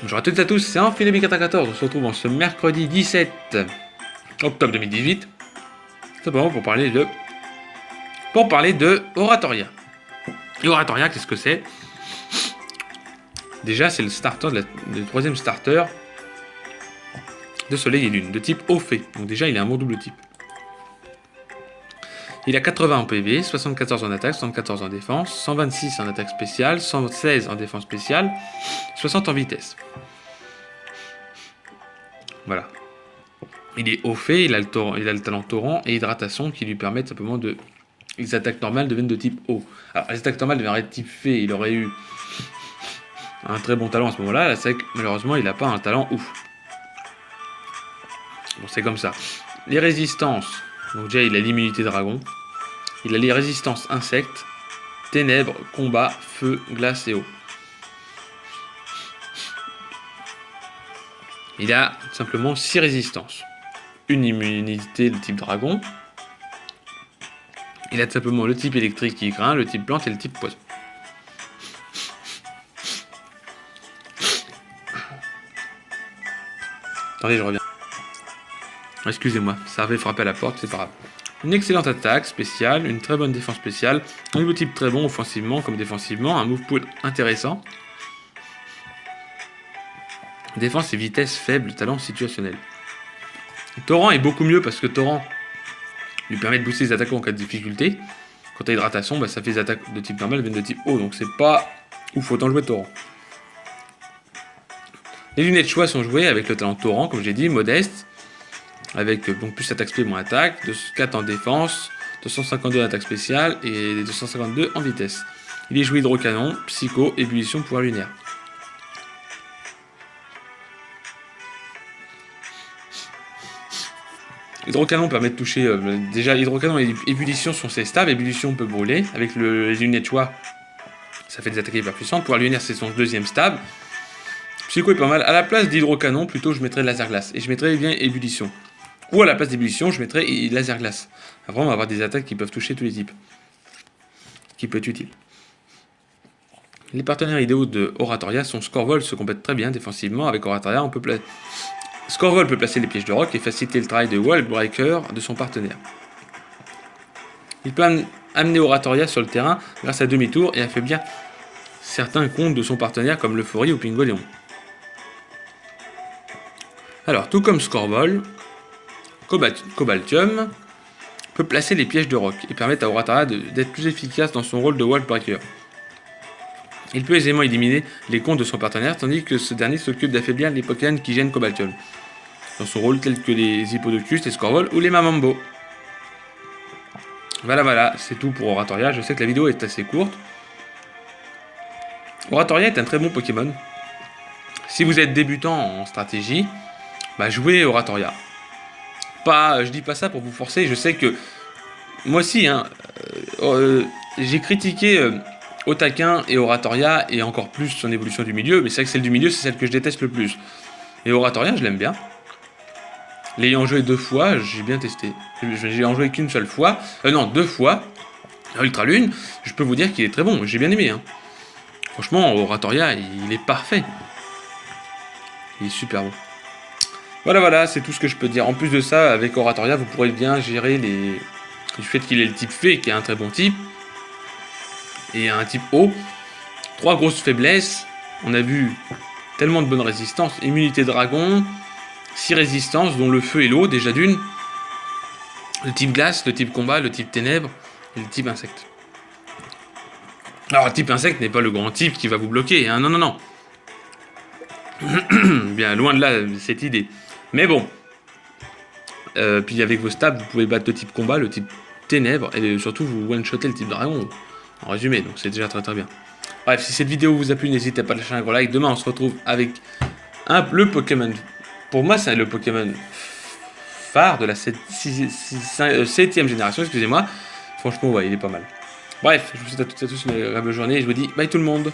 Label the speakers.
Speaker 1: Bonjour à toutes et à tous, c'est Enfilé 14. On se retrouve en ce mercredi 17 octobre 2018. Simplement pour parler de Oratoria. Et Oratoria, qu'est-ce que c'est? Déjà, c'est le troisième starter de Soleil et Lune, de type Ophé. Donc déjà, il a un bon double type. Il a 80 en PV, 74 en attaque, 74 en défense, 126 en attaque spéciale, 116 en défense spéciale, 60 en vitesse. Voilà. Il est haut fait, il a le talent torrent et hydratation qui lui permettent simplement de... Les attaques normales deviennent de type haut. Alors les attaques normales deviendraient de type fée, il aurait eu un très bon talent à ce moment-là. Là, c'est que malheureusement, il n'a pas un talent ouf. Bon, c'est comme ça. Les résistances. Donc déjà, il a l'immunité dragon. Il a les résistances insectes, ténèbres, combat, feu, glace et eau. Il a simplement 6 résistances. Une immunité de type dragon. Il a tout simplement le type électrique qui craint, le type plante et le type poison. Attendez, je reviens. Excusez-moi, ça avait frappé à la porte, c'est pas grave. Une excellente attaque spéciale, une très bonne défense spéciale, un nouveau type très bon offensivement comme défensivement, un move pool intéressant. Défense et vitesse faible, talent situationnel. Torrent est beaucoup mieux parce que Torrent lui permet de booster les attaquants en cas de difficulté. Quant à hydratation, bah, ça fait des attaques de type normal viennent de type haut, donc c'est pas ouf, autant jouer Torrent. Les lunettes choix sont jouées avec le talent Torrent, comme j'ai dit, modeste, avec donc plus attaque spé moins attaque, 4 en défense, 252 en attaque spéciale et 252 en vitesse. Il est joué hydrocanon, psycho, ébullition, pouvoir lunaire. Hydrocanon permet de toucher... déjà, hydrocanon et ébullition sont ses stabs. Ébullition peut brûler. Avec les lunettes choix, ça fait des attaques hyper puissantes. Pouvoir lunaire, c'est son deuxième stab. Psycho est pas mal. À la place d'hydrocanon, plutôt, je mettrais laser glace. Et je mettrais bien ébullition. Ou à la place d'ébullition, je mettrais laser glace. Après, on va avoir des attaques qui peuvent toucher tous les types. Ce qui peut être utile. Les partenaires idéaux de Oratoria sont Scorvol, se complètent très bien défensivement. Avec Oratoria, on peut Scorvol peut placer les pièges de roc et faciliter le travail de Wallbreaker de son partenaire. Il peut amener Oratoria sur le terrain grâce à demi-tour et affaiblir certains comptes de son partenaire comme l'Euphorie ou Pingoléon. Alors, tout comme Scorvol, Cobaltium peut placer les pièges de roc et permettre à Oratoria d'être plus efficace dans son rôle de Wallbreaker. Il peut aisément éliminer les comptes de son partenaire, tandis que ce dernier s'occupe d'affaiblir les Pokémon qui gênent Cobaltium, dans son rôle tels que les Hippodocus, les Scorvol ou les Mamambo. Voilà, c'est tout pour Oratoria. Je sais que la vidéo est assez courte. Oratoria est un très bon Pokémon. Si vous êtes débutant en stratégie, bah jouez Oratoria. Je dis pas ça pour vous forcer, je sais que moi aussi, j'ai critiqué Otaquin et Oratoria et encore plus son évolution du milieu, mais c'est vrai que celle du milieu, c'est celle que je déteste le plus. Et Oratoria, je l'aime bien. L'ayant joué 2 fois, j'ai bien testé. J'ai en joué qu'une seule fois, non, 2 fois. Ultra Lune, je peux vous dire qu'il est très bon, j'ai bien aimé. Franchement, Oratoria, il est parfait. Il est super bon. Voilà, c'est tout ce que je peux dire. En plus de ça, avec Oratoria, vous pourrez bien gérer du fait qu'il ait le type fée, qui est un très bon type, et un type haut. 3 grosses faiblesses. On a vu tellement de bonnes résistances. Immunité dragon, 6 résistances, dont le feu et l'eau, déjà d'une. Le type glace, le type combat, le type ténèbres, et le type insecte. Alors, le type insecte n'est pas le grand type qui va vous bloquer, hein, non. Bien, loin de là, cette idée. Mais bon. Puis avec vos stabs, vous pouvez battre le type combat, le type ténèbres, et surtout vous one-shotter le type dragon, en résumé, donc c'est déjà très bien. Bref, si cette vidéo vous a plu, n'hésitez pas à lâcher un gros like. Demain, on se retrouve avec le Pokémon. Pour moi, c'est le Pokémon phare de la 7ème génération, excusez-moi. Franchement, ouais, il est pas mal. Bref, je vous souhaite à toutes et à tous une agréable journée et je vous dis bye tout le monde.